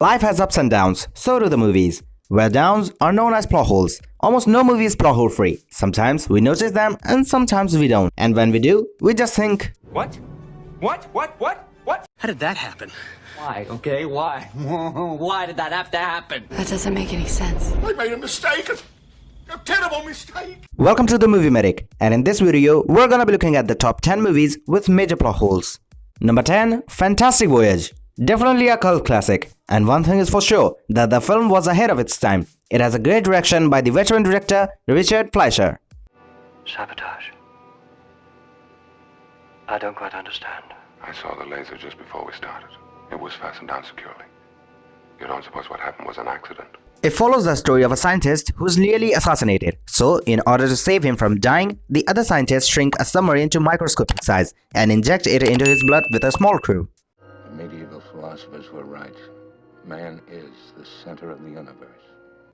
Life has ups and downs, so do the movies. Where downs are known as plot holes. Almost no movie is plot hole free. Sometimes we notice them and sometimes we don't. And when we do, we just think, What? How did that happen? Why? Okay, why? Why did that have to happen? That doesn't make any sense. I made a mistake. A terrible mistake. Welcome to the Movie Medic, and in this video, we're gonna be looking at the top 10 movies with major plot holes. Number 10, Fantastic Voyage. Definitely a cult classic, and one thing is for sure, that the film was ahead of its time. It has a great direction by the veteran director Richard Fleischer. Sabotage. I don't quite understand. I saw the laser just before we started. It was fastened down securely. You don't suppose what happened was an accident? It follows the story of a scientist who's nearly assassinated. So, in order to save him from dying, the other scientists shrink a submarine to microscopic size and inject it into his blood with a small crew. The medieval philosophers were right. Man is the center of the universe.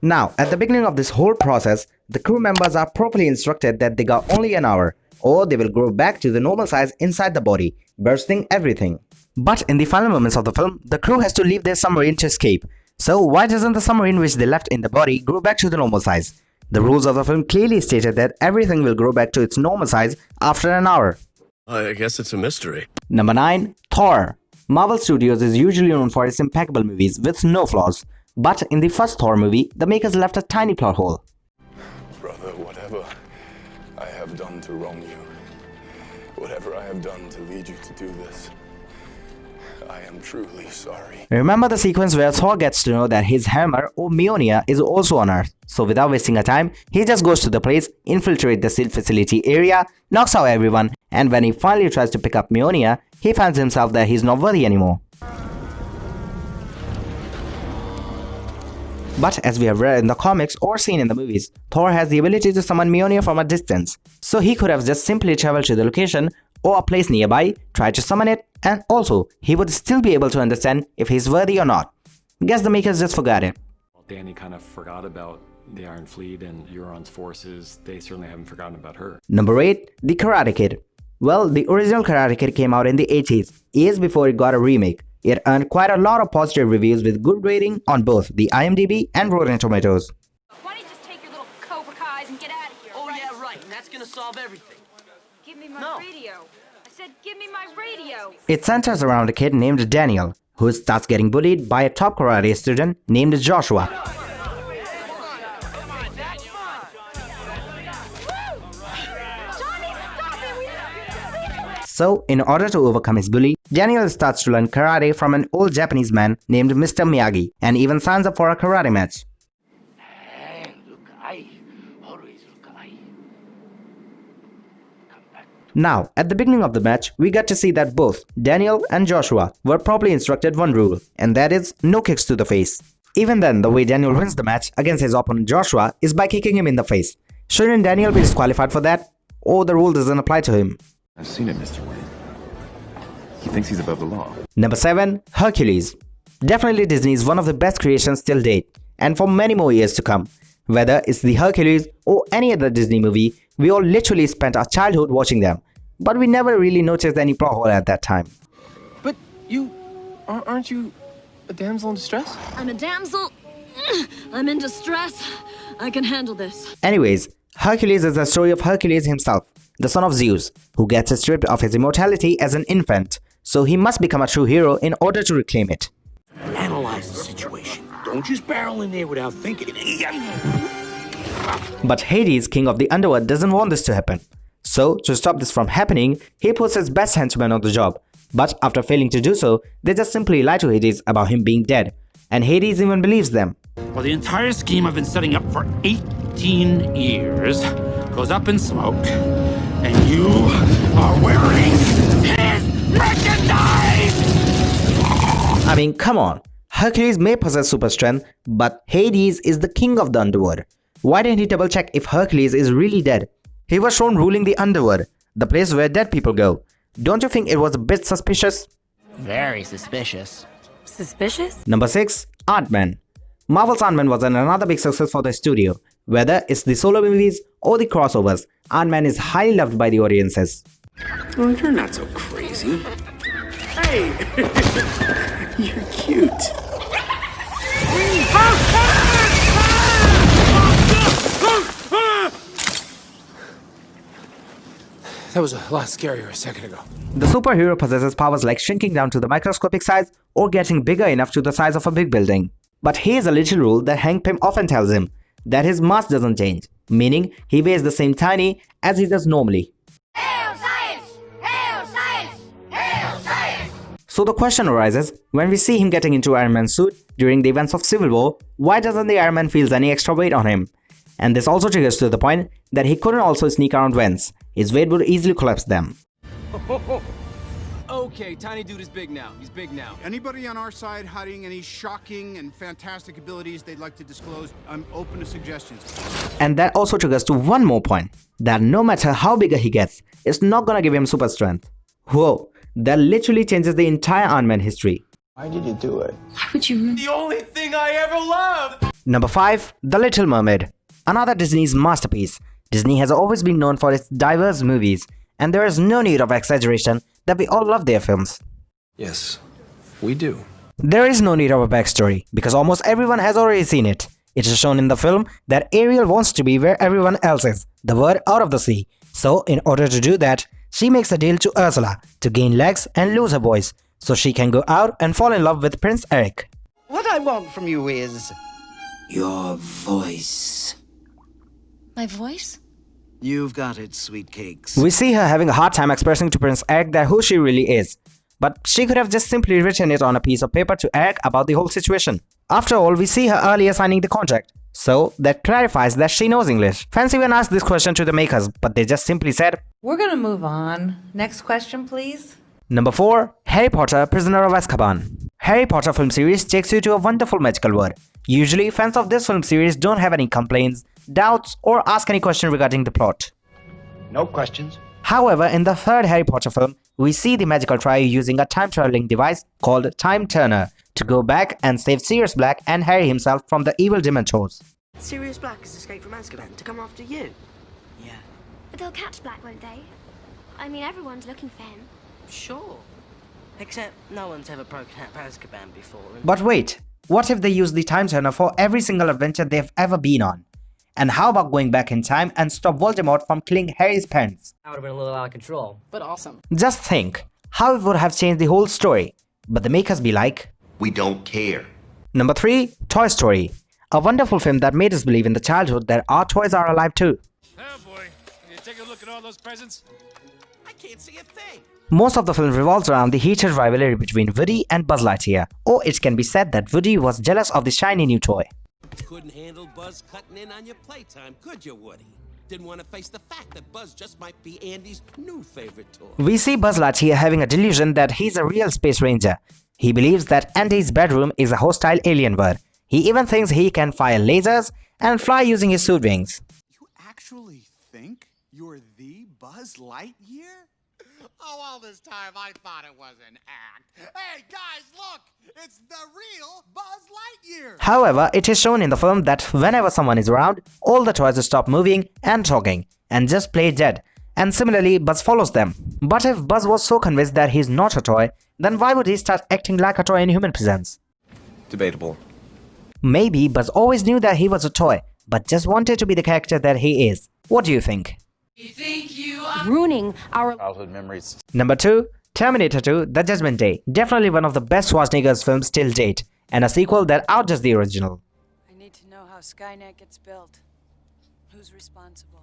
Now, at the beginning of this whole process, the crew members are properly instructed that they got only an hour, or they will grow back to the normal size inside the body, bursting everything. But in the final moments of the film, the crew has to leave their submarine to escape. So why doesn't the submarine which they left in the body grow back to the normal size? The rules of the film clearly stated that everything will grow back to its normal size after an hour. I guess it's a mystery. Number 9. Thor. Marvel Studios is usually known for its impeccable movies with no flaws. But in the first Thor movie, the makers left a tiny plot hole. Brother, whatever I have done to wrong you, whatever I have done to lead you to do this, I am truly sorry. Remember the sequence where Thor gets to know that his hammer or Mjolnir is also on Earth. So without wasting a time, he just goes to the place, infiltrates the seal facility area, knocks out everyone, and when he finally tries to pick up Mjolnir, he finds himself that he's not worthy anymore. But as we have read in the comics or seen in the movies, Thor has the ability to summon Mjolnir from a distance. So he could have just simply traveled to the location or a place nearby, tried to summon it, and also he would still be able to understand if he's worthy or not. Guess the makers just forgot it. Danny kind of forgot about the Iron Fleet and Euron's forces. They certainly haven't forgotten about her. Number 8. The Karate Kid. Well, the original Karate Kid came out in the 80s, years before it got a remake. It earned quite a lot of positive reviews with good rating on both the IMDb and Rotten Tomatoes. Why don't you just take your little Cobra Kais and get out of here? Oh, yeah, right. And that's gonna solve everything. Give me my radio. I said, give me my radio. It centers around a kid named Daniel, who starts getting bullied by a top karate student named Joshua. So, in order to overcome his bully, Daniel starts to learn karate from an old Japanese man named Mr. Miyagi, and even signs up for a karate match. Now, at the beginning of the match, we get to see that both Daniel and Joshua were properly instructed one rule, and that is no kicks to the face. Even then, the way Daniel wins the match against his opponent Joshua is by kicking him in the face. Shouldn't Daniel be disqualified for that? Or the rule doesn't apply to him? I've seen it, Mr. Wayne. He thinks he's above the law. Number 7. Hercules. Definitely Disney's one of the best creations till date, and for many more years to come. Whether it's the Hercules or any other Disney movie, we all literally spent our childhood watching them. But we never really noticed any plot hole at that time. But you... aren't you a damsel in distress? I'm a damsel. I'm in distress. I can handle this. Anyways, Hercules is the story of Hercules himself, the son of Zeus, who gets stripped of his immortality as an infant, so he must become a true hero in order to reclaim it. Analyze the situation. Don't just barrel in there without thinking. But Hades, king of the underworld, doesn't want this to happen. So, to stop this from happening, he puts his best henchmen on the job. But after failing to do so, they just simply lie to Hades about him being dead. And Hades even believes them. Well, the entire scheme I've been setting up for 18 years goes up in smoke. And you are wearing his merchandise! I mean, come on. Hercules may possess super strength, but Hades is the king of the underworld. Why didn't he double check if Hercules is really dead? He was shown ruling the underworld, the place where dead people go. Don't you think it was a bit suspicious? Very suspicious. Suspicious? Number 6. Aardman. Marvel's Aardman was another big success for the studio. Whether it's the solo movies or the crossovers, Aardman is highly loved by the audiences. Oh, you're not so crazy. Hey! You're cute. That was a lot scarier a second ago. The superhero possesses powers like shrinking down to the microscopic size or getting bigger enough to the size of a big building. But here's a little rule that Hank Pym often tells him, that his mass doesn't change, meaning he weighs the same tiny as he does normally. Hail science! Hail science! Hail science! So the question arises, when we see him getting into Iron Man's suit during the events of Civil War, why doesn't the Iron Man feel any extra weight on him? And this also triggers to the point that he couldn't also sneak around vents. His weight would easily collapse them. Okay, tiny dude is big now. He's big now. Anybody on our side hiding any shocking and fantastic abilities they'd like to disclose? I'm open to suggestions. And that also triggers to one more point, that no matter how bigger he gets, it's not gonna give him super strength. Whoa, that literally changes the entire Aardman history. Why did you do it? Why would you? The only thing I ever loved! Number 5. The Little Mermaid. Another Disney's masterpiece. Disney has always been known for its diverse movies, and there is no need of exaggeration that we all love their films. Yes, we do. There is no need of a backstory, because almost everyone has already seen it. It is shown in the film that Ariel wants to be where everyone else is, the word out of the sea. So in order to do that, she makes a deal to Ursula to gain legs and lose her voice, so she can go out and fall in love with Prince Eric. What I want from you is Your voice. My voice? you've got it, sweet cakes. We see her having a hard time expressing to Prince Eric that who she really is. But she could have just simply written it on a piece of paper to Eric about the whole situation. After all, we see her earlier signing the contract. So that clarifies that she knows English. Fans even asked this question to the makers, but they just simply said, "We're gonna move on. Next question, please." Number 4. Harry Potter, Prisoner of Azkaban. Harry Potter film series takes you to a wonderful magical world. Usually, fans of this film series don't have any complaints, doubts, or ask any question regarding the plot. No questions. However, in the third Harry Potter film, we see the magical trio using a time-traveling device called Time Turner to go back and save Sirius Black and Harry himself from the evil Dementors. Sirius Black has escaped from Azkaban to come after you. Yeah. But they'll catch Black, won't they? I mean, everyone's looking for him. Sure. Except no one's ever broken out of Azkaban before. But wait, what if they use the Time Turner for every single adventure they've ever been on? And how about going back in time and stop Voldemort from killing Harry's parents? That would have been a little out of control, but awesome. Just think, how it would have changed the whole story. But the makers be like, We don't care. Number 3. Toy Story. A wonderful film that made us believe in the childhood that our toys are alive too. Oh boy, you take a look at all those presents? I can't see a thing. Most of the film revolves around the heated rivalry between Woody and Buzz Lightyear, or it can be said that Woody was jealous of the shiny new toy. Couldn't handle Buzz cutting in on your playtime, could you, Woody? Didn't want to face the fact that Buzz just might be Andy's new favorite toy. We see Buzz Lightyear having a delusion that he's a real space ranger. He believes that Andy's bedroom is a hostile alien world. He even thinks he can fire lasers and fly using his suit wings. You actually think you're the Buzz Lightyear? Oh, all this time I thought it was an act. Hey, guys, look! It's the real Buzz Lightyear! However, it is shown in the film that whenever someone is around, all the toys stop moving and talking, and just play dead. And similarly, Buzz follows them. But if Buzz was so convinced that he's not a toy, then why would he start acting like a toy in human presence? Debatable. Maybe Buzz always knew that he was a toy, but just wanted to be the character that he is. What do you think? Ruining our Childhood memories. Number 2. Terminator 2, The Judgement Day. Definitely one of the best Schwarzenegger's films till date, and a sequel that outdoes the original. I need to know how Skynet gets built. Who's responsible?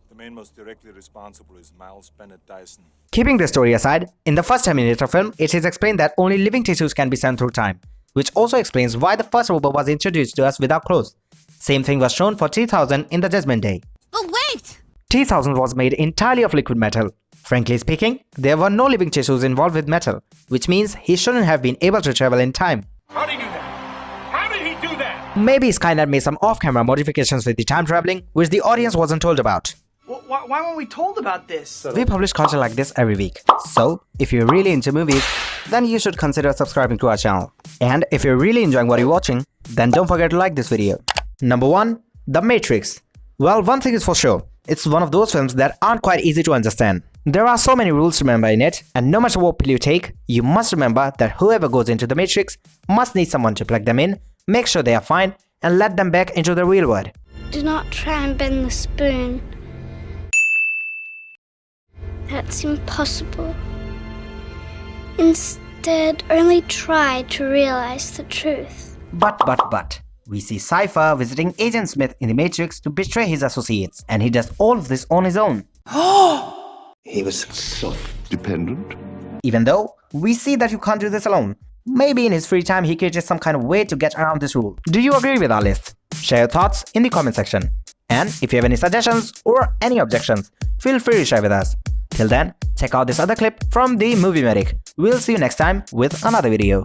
The man most directly responsible is Miles Bennett Dyson. Keeping the story aside, in the first Terminator film, it is explained that only living tissues can be sent through time, which also explains why the first robot was introduced to us without clothes. Same thing was shown for T-1000 in The Judgement Day. But wait! T-1000 was made entirely of liquid metal. Frankly speaking, there were no living tissues involved with metal, which means he shouldn't have been able to travel in time. How did he do that? How did he do that? Maybe Skynet made some off-camera modifications with the time traveling, which the audience wasn't told about. Why weren't we told about this? We publish content like this every week, so if you're really into movies, then you should consider subscribing to our channel. And if you're really enjoying what you're watching, then don't forget to like this video. Number 1. The Matrix. Well, one thing is for sure, it's one of those films that aren't quite easy to understand. There are so many rules to remember in it, and no matter what pill you take, you must remember that whoever goes into the Matrix must need someone to plug them in, make sure they are fine, and let them back into the real world. Do not try and bend the spoon. That's impossible. Instead, only try to realize the truth. But, we see Cypher visiting Agent Smith in the Matrix to betray his associates, and he does all of this on his own. He was self-dependent. Even though we see that you can't do this alone. Maybe in his free time he created some kind of way to get around this rule. Do you agree with our list? Share your thoughts in the comment section. And if you have any suggestions or any objections, feel free to share with us. Till then, check out this other clip from the Movie Medic. We'll see you next time with another video.